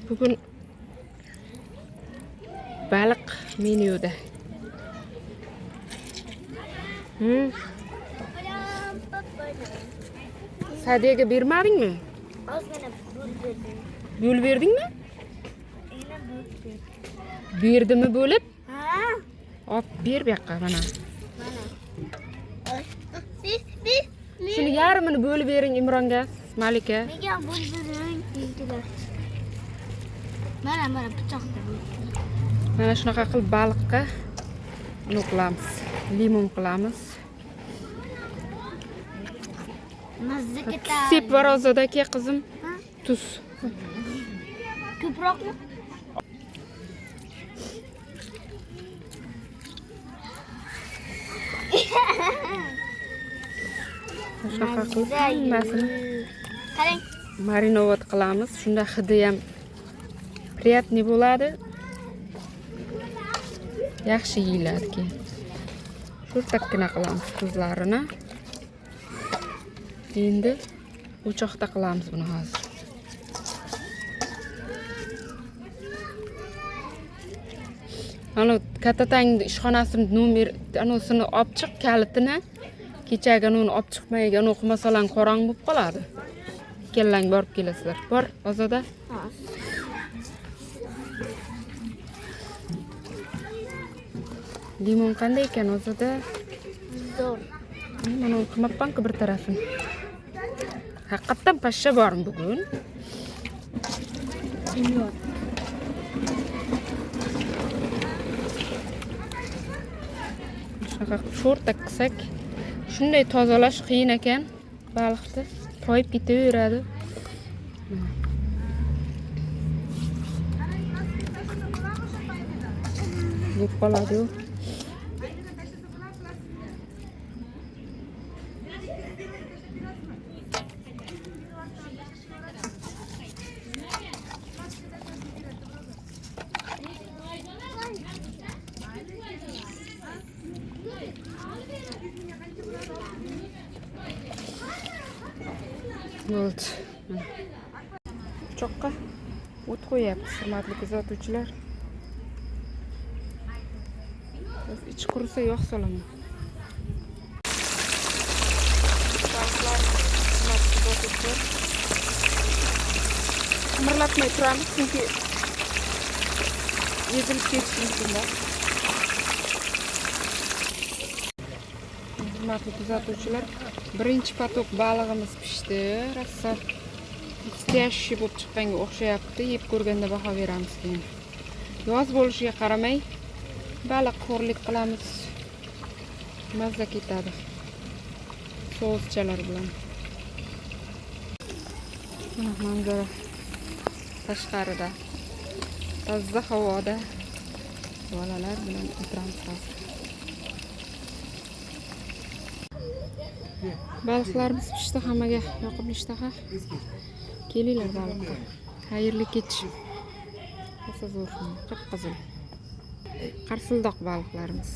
Bugün balık menüde. Sadiye'ge bermading mi? Ozgina bul berdim. Böl berding mi? Yana bul berdim. Berdimi bo'lib? Ha? Hop, ber bu yoqqa mana. Mana. Shuni yarmini bo'lib bering Imronga, Malika. Nega bul bering? Deydilar. Mana pichoqda bul. Mana shunaqa qilib baliqqa nima qilamiz? Limon qilamiz. Mazza ketadi. Sep var ozod aka qizim. Ha? Tuz. Ko'proqmi? Shunaqa qilib hammasini Qarang. marinovat qilamiz. Shunda hidi ham приятный bo'ladi. Yaxshi yeyiladi keyin. Sho'rtakkina qilamiz tuzlarini. Endi o'choqda qilamiz buni hozir. Ana katatangni ishxonasini nomer anosini olib chiq kalitini. Kechaga uni olib chiqmagan o'qimasalar qorong bo'lib qoladi. Kellang borib kelasizlar. Bor, ozoda. Limon qanday ekan ozoda? Zo'r. Mana qilmabman-ku bir tarafini. Haqiqatan pashsha bormi bugun? Yo'q. Shunaqa sho'rtak qilsak, shunday tozalash qiyin ekan baliqni. Toyib ketaveradi. Yeb qoladi-yu. Bo'ldi. Cho'qqa o't qo'yapmiz, hurmatli kuzatuvchilar. Ichi qurisa yog' solaman. Qimirlatmay turamiz chunki ezilib ketishi mumkin. Hurmatli kuzatuvchilar, birinchi patok balig'imiz pishdi. Rosa nastoящий bo'lib chiqqanga o'xshayapti. Yeb ko'rganda baho beramiz keyin. Yoz bo'lishiga qaramay baliq xo'rlik qilamiz. Mazza ketadi. Souschalar bilan. Mana manzara tashqarida. Toza havoda bolalar bilan o'tiramiz hozir. Baliqlarimiz pishdi, hammaga yoqimli ishtaha. Kelinglar baliqqa. Xayrli kech. Rosa zo'r, qip-qizil. Qarsildoq baliqlarimiz.